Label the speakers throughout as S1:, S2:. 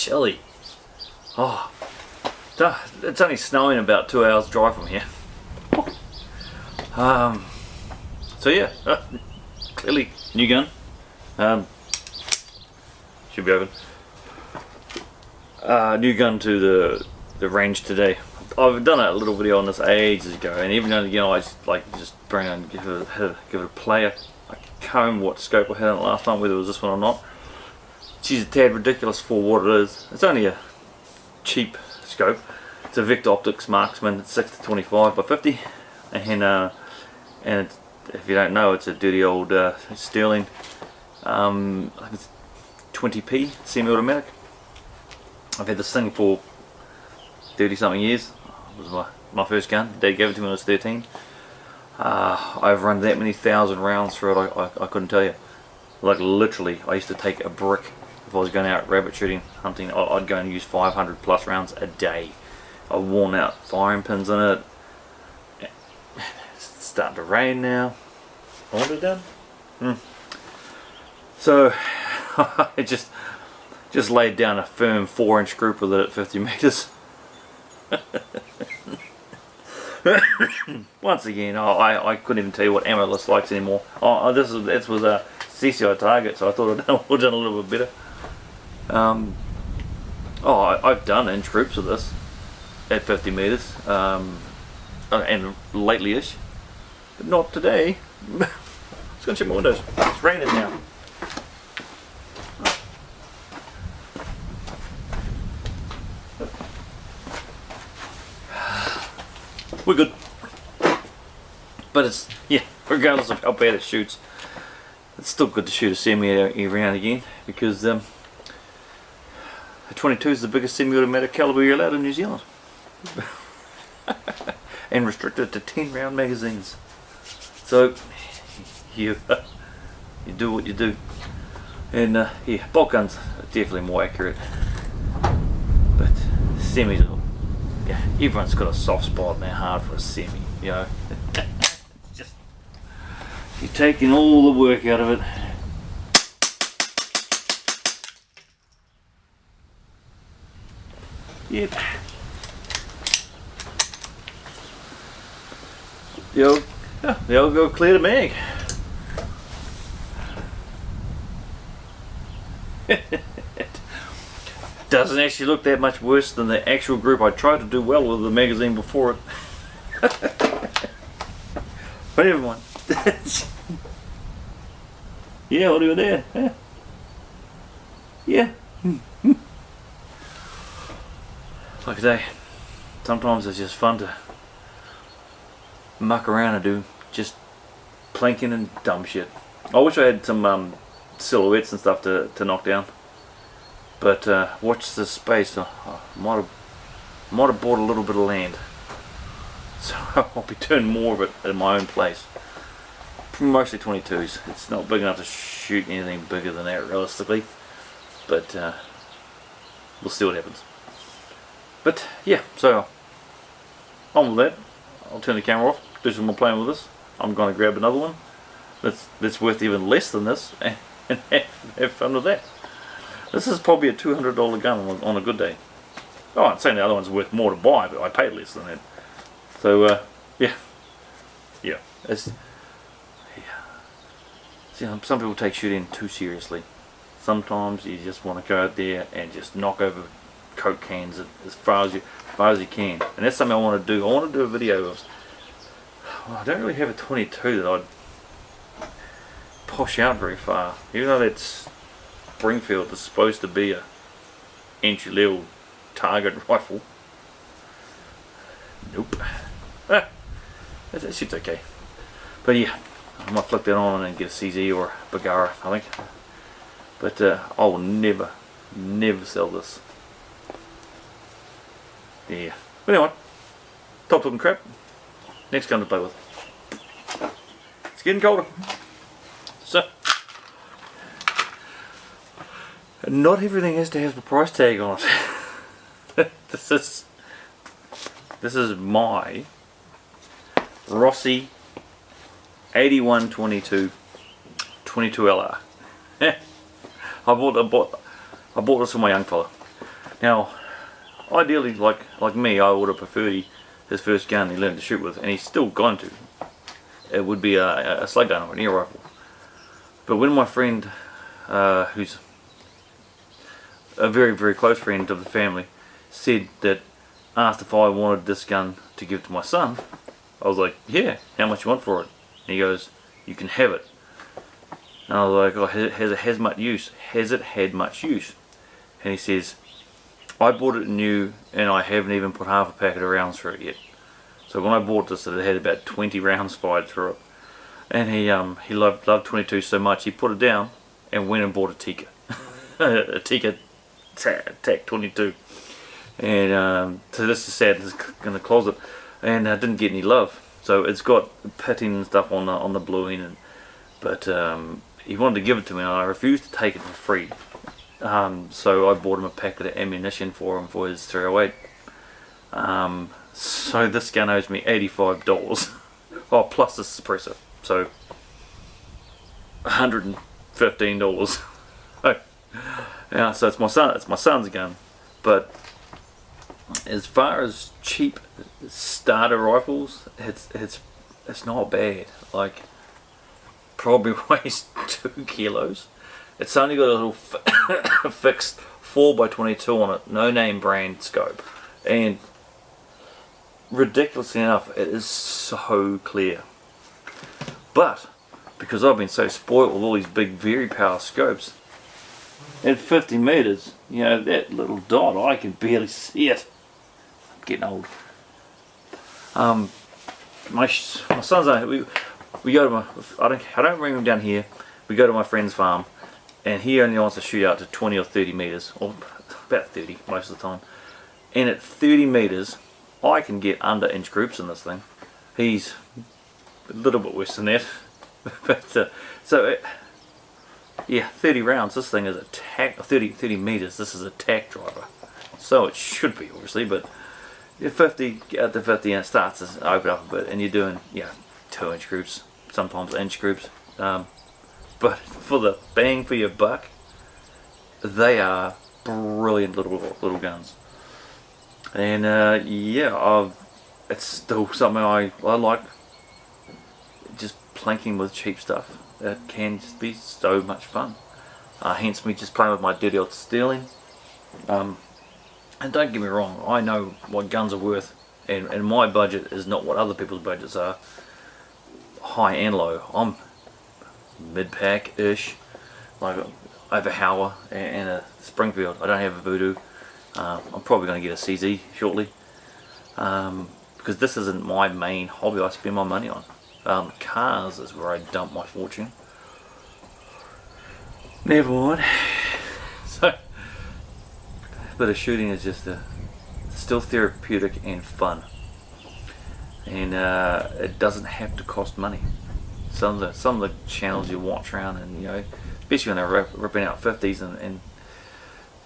S1: chilly. Oh, it's only snowing about 2 hours drive from here. So yeah, clearly new gun. Should be open. New gun to the range today. I've done a little video on this ages ago, and even though I just bring it and give it a play. I can't remember what scope I had on it last time, whether it was this one or not. She's a tad ridiculous for what it is. It's only a cheap scope. It's a Victor Optics Marksman. It's 6-25 by 50, and it's, if you don't know, it's a dirty old Sterling. I think it's 20p semi-automatic. I've had this thing for 30 something years. It was my first gun. Dad gave it to me when I was 13. I've run that many thousand rounds through it, I couldn't tell you. Like literally, I used to take a brick if I was going out rabbit shooting, hunting. I'd go and use 500 plus rounds a day. I've worn out firing pins in it. It's starting to rain now. I want it done. So I just laid down a firm 4-inch group with it at 50 meters. Once again, I couldn't even tell you what ammo list likes anymore. This was a CCI target, so I thought I'd done a little bit better. I've done inch groups of this at 50 meters, and lately-ish, but not today. Let's go and check my windows. It's raining now. We're good. But it's, yeah, regardless of how bad it shoots, it's still good to shoot a semi every now and again, because the 22 is the biggest semi-automatic caliber you're allowed in New Zealand. And restricted to 10 round magazines. So you do what you do. And yeah, bolt guns are definitely more accurate. But semis are, yeah, everyone's got a soft spot in their heart for a semi, you know. It's just, you're taking all the work out of it. Yep. The old go clear to mag. It doesn't actually look that much worse than the actual group. I tried to do well with the magazine before it. But never mind. Yeah, what are you there? Yeah. Like I say, sometimes it's just fun to muck around and do just planking and dumb shit. I wish I had some silhouettes and stuff to knock down, but watch this space. I might have bought a little bit of land, so I'll be doing more of it at my own place. Mostly 22s. It's not big enough to shoot anything bigger than that realistically, but we'll see what happens. But yeah, so on with that. I'll turn the camera off, do some more playing with this. I'm going to grab another one that's worth even less than this and have fun with that. This is probably a $200 gun on a good day. Oh, I'm saying the other one's worth more to buy, but I paid less than that. So yeah, it's, yeah. See, some people take shooting too seriously. Sometimes you just want to go out there and just knock over Coke cans as far as you can, and that's something I want to do. I want to do a video of. Well, I don't really have a 22 that I'd push out very far, even though that Springfield is supposed to be a entry-level target rifle. Nope. That shit's okay. But yeah, I might flick that on and get a CZ or a Bagara, I think. But I will never sell this. Yeah. But anyway, top talking crap. Next gun to play with. It's getting colder. So, not everything has to have a price tag on it. This is my Rossi 8122 22 LR. I bought this for my young fella. Now, ideally, like me, I would have preferred his first gun he learned to shoot with, and he's still going to. It would be a slug gun or an air rifle. But when my friend, who's a very, very close friend of the family, asked if I wanted this gun to give to my son, I was like, yeah, how much you want for it? And he goes, you can have it. And I was like, oh, has it had much use? Has it had much use? And he says, I bought it new and I haven't even put half a packet of rounds through it yet. So when I bought this, it had about 20 rounds fired through it. And he loved 22 so much, he put it down and went and bought a Tika. A Tika TAC 22. And so this is sad, it's in the closet. And didn't get any love. So it's got pitting and stuff on the bluing. But he wanted to give it to me and I refused to take it for free. So I bought him a packet of ammunition for him for his 308. So this gun owes me $85. Oh, plus the suppressor. So $115. Yeah, so it's my son's gun. But as far as cheap starter rifles, it's not bad. Like, probably weighs 2 kilos. It's only got a little fixed 4x22 on it, no name brand scope, and ridiculously enough, it is so clear. But because I've been so spoilt with all these big very power scopes, at 50 meters, you know, that little dot, I can barely see it. I'm getting old. My son's we go to my, I don't bring him down here. We go to my friend's farm, and he only wants to shoot out to 20 or 30 meters, or about 30 most of the time. And at 30 meters, I can get under inch groups in this thing. He's a little bit worse than that. But yeah, 30 rounds. This thing is a tack. 30 meters. This is a tack driver. So it should be, obviously, but you're 50, get out to 50, and it starts to open up a bit, and you're doing 2 inch groups, sometimes inch groups. But for the bang for your buck, they are brilliant little guns. And it's still something I like. Just planking with cheap stuff. It can just be so much fun. Hence me just playing with my dirty old Sterling. And don't get me wrong, I know what guns are worth, and my budget is not what other people's budgets are. High and low. I'm mid-pack-ish. Like, I have a Hauer and a Springfield. I don't have a Voodoo. I'm probably going to get a CZ shortly. Because this isn't my main hobby I spend my money on. Cars is where I dump my fortune. Never mind. So, a bit of shooting is just still therapeutic and fun. And it doesn't have to cost money. Some of the channels you watch around, and especially when they're ripping out 50s and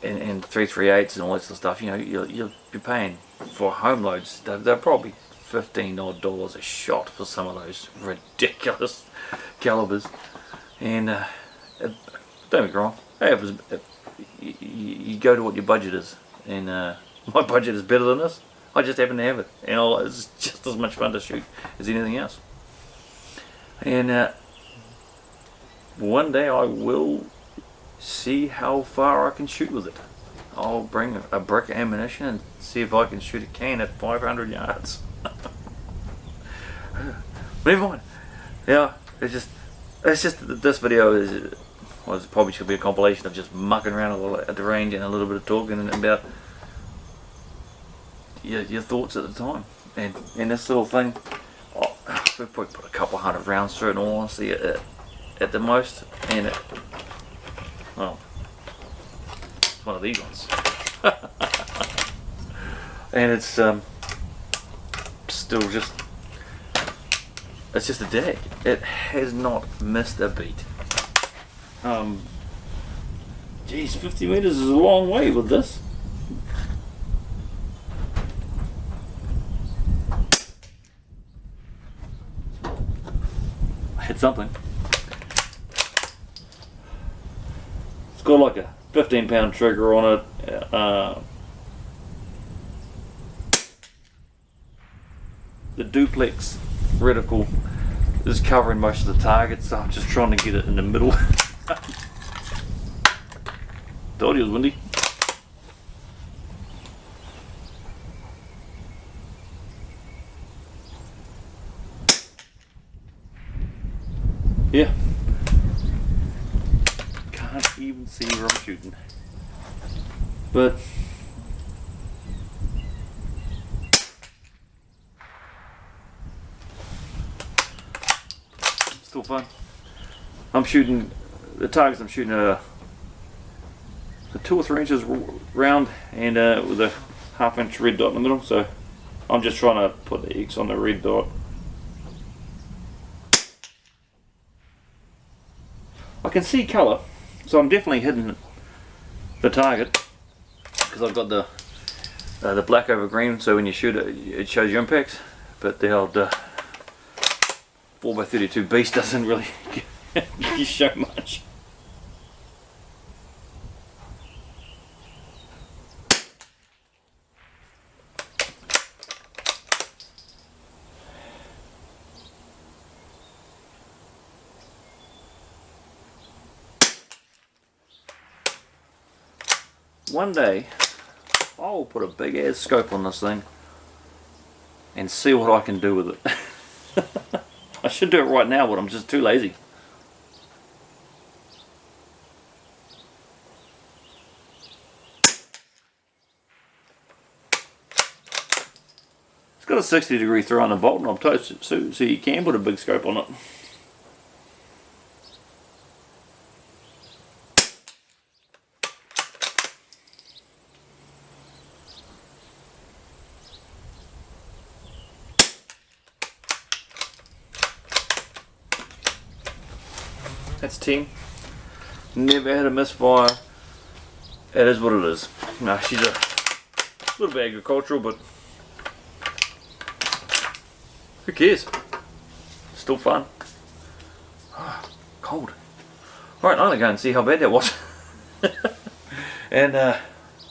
S1: 338s and all that sort of stuff, you're paying for home loads. They're probably $15 odd a shot for some of those ridiculous calibers. And don't get me wrong, you go to what your budget is, and my budget is better than this. I just happen to have it, and it's just as much fun to shoot as anything else. And one day I will see how far I can shoot with it. I'll bring a brick of ammunition and see if I can shoot a can at 500 yards. Never mind. Yeah, it's just this video probably should be a compilation of just mucking around at the range and a little bit of talking about your thoughts at the time. And this little thing, we'll probably put a couple hundred rounds through it, in all honesty, at the most. And it's one of these ones. And it's still just, it's just a dag. It has not missed a beat. Geez, 50 meters is a long way with this. I hit something. It's got like a 15-pound trigger on it. the duplex reticle is covering most of the target, so I'm just trying to get it in the middle. Told you it was windy. Yeah. Can't even see where I'm shooting. But still fun. I'm shooting, the targets I'm shooting are 2 or 3 inches round and with a 1/2 inch red dot in the middle, so I'm just trying to put the X on the red dot. I can see colour, so I'm definitely hitting the target because I've got the black over green, so when you shoot it, it shows your impacts. But the old 4x32 beast doesn't really show much. One day I'll put a big ass scope on this thing and see what I can do with it. I should do it right now, but I'm just too lazy. It's got a 60-degree throw on the bolt knob too, so you can put a big scope on it. That's 10. Never had a misfire. It is what it is. No, she's a little bit agricultural, but who cares? Still fun. Cold. Alright, I'm gonna go and see how bad that was. And yeah,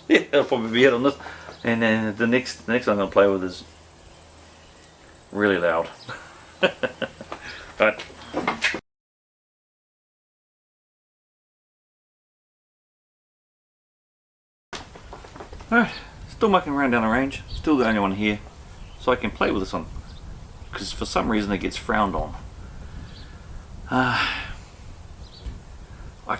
S1: that'll probably be it on this. And then the next one I'm gonna play with is really loud. Alright. Alright, still mucking around down the range, still the only one here, so I can play with this one, because for some reason it gets frowned on. I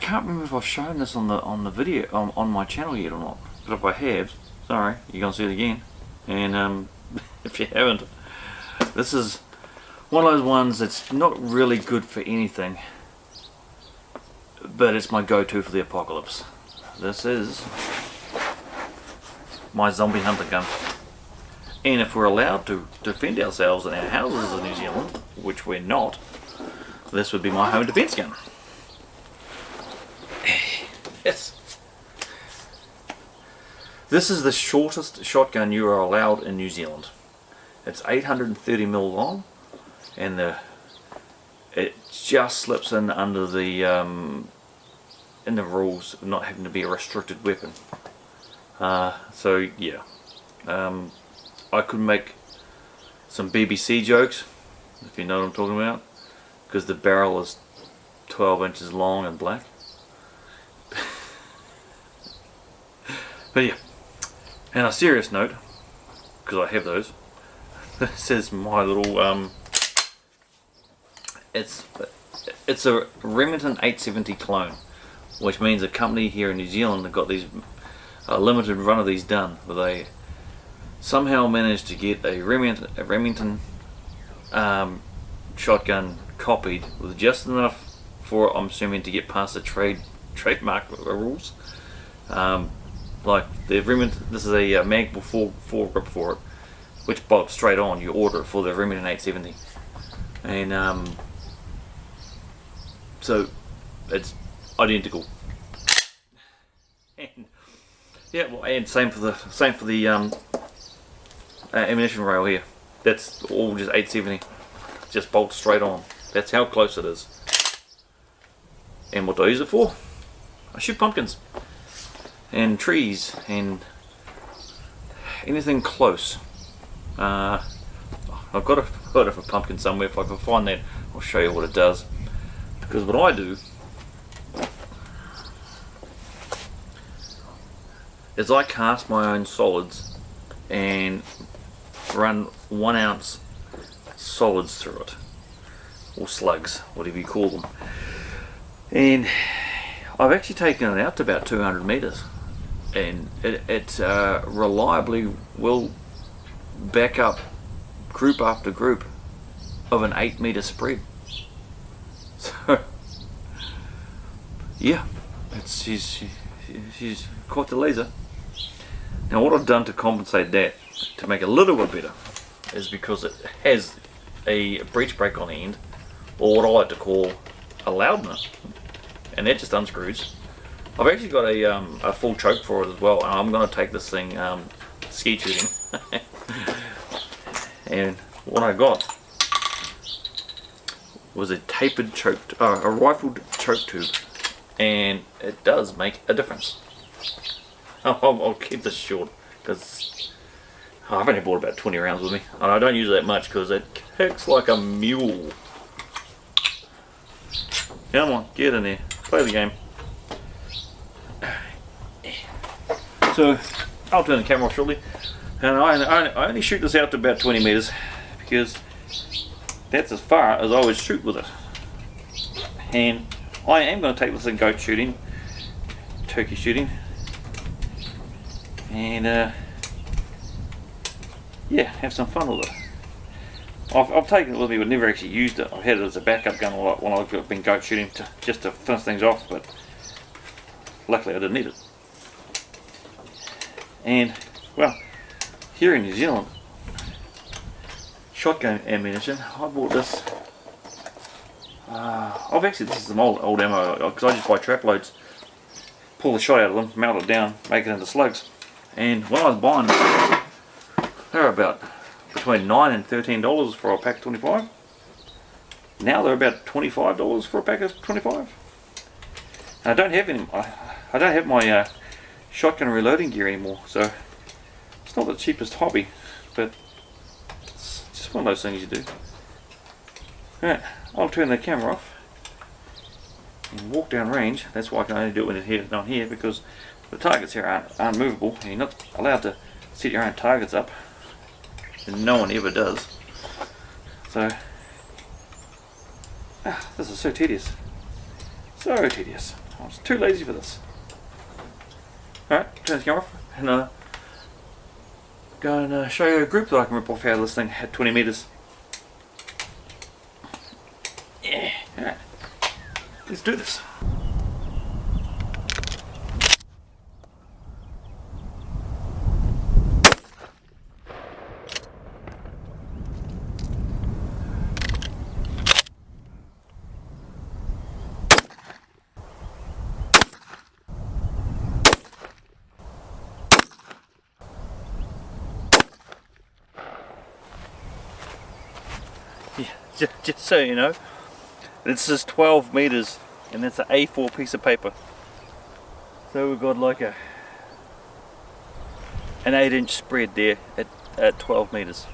S1: can't remember if I've shown this on the video on my channel yet or not, but if I have, sorry, you're gonna see it again. And if you haven't, this is one of those ones that's not really good for anything, but it's my go-to for the apocalypse. This is my zombie hunter gun. And if we're allowed to defend ourselves in our houses in New Zealand, which we're not, this would be my home defense gun. Yes. This is the shortest shotgun you are allowed in New Zealand. It's 830mm long, and it just slips in under the in the rules of not having to be a restricted weapon. So yeah, I could make some BBC jokes, if you know what I'm talking about, because the barrel is 12 inches long and black. But yeah, and on a serious note, because I have those, this is my little, it's a Remington 870 clone, which means a company here in New Zealand have got these a limited run of these done, where they somehow managed to get a Remington shotgun copied with just enough for, I'm assuming, to get past the trademark rules. Like the Remington, this is a magnum foregrip for it, which bolts straight on. You order it for the Remington 870, and so it's identical. And yeah, well, and same for the ammunition rail here. That's all just 870, just bolts straight on. That's how close it is. And what do I use it for? I shoot pumpkins and trees and anything close. I've got a photo of a pumpkin somewhere. If I can find that, I'll show you what it does. Because what I do is I cast my own solids and run 1 ounce solids through it, or slugs, whatever you call them. And I've actually taken it out to about 200 meters, and it reliably will back up group after group of an 8 meter spread. So yeah, she's quite the laser. Now what I've done to compensate that, to make it a little bit better, is because it has a breech brake on the end, or what I like to call a loud nut, and that just unscrews. I've actually got a full choke for it as well, and I'm going to take this thing ski shooting. And what I got was a tapered choke, a rifled choke tube, and it does make a difference. I'll keep this short because I've only bought about 20 rounds with me, and I don't use it that much because it kicks like a mule. Come on, get in there, play the game. So I'll turn the camera off shortly, and I only shoot this out to about 20 meters because that's as far as I would shoot with it. And I am going to take this in goat shooting, turkey shooting, and yeah, have some fun with it. I've taken it with me but never actually used it. I've had it as a backup gun a lot when I've been goat shooting just to finish things off, but luckily I didn't need it. And well, here in New Zealand, shotgun ammunition, I bought this. This is some old ammo because I just buy trap loads, pull the shot out of them, melt it down, make it into slugs. And when I was buying them, they were about between $9 and $13 for a pack of 25. Now they're about $25 for a pack of 25. And I don't have my shotgun reloading gear anymore, so it's not the cheapest hobby, but it's just one of those things you do. Alright, I'll turn the camera off and walk down range. That's why I can only do it when it's down here, because the targets here aren't movable, and you're not allowed to set your own targets up, and no one ever does. So this is so tedious, so tedious. I was too lazy for this. Alright, turn the camera off and go and show you a group that I can rip off out of this thing at 20 meters. Yeah, alright, let's do this. Yeah, just so you know, this is 12 meters and that's an A4 piece of paper. So we've got like an 8-inch spread there at 12 meters.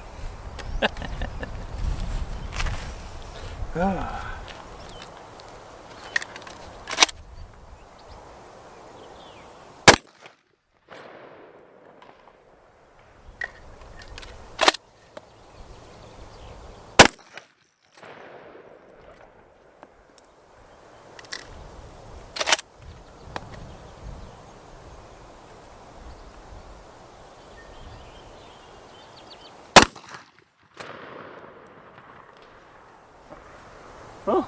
S1: Oh.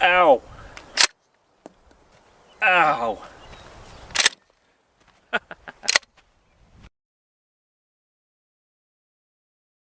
S1: Ow! Ow!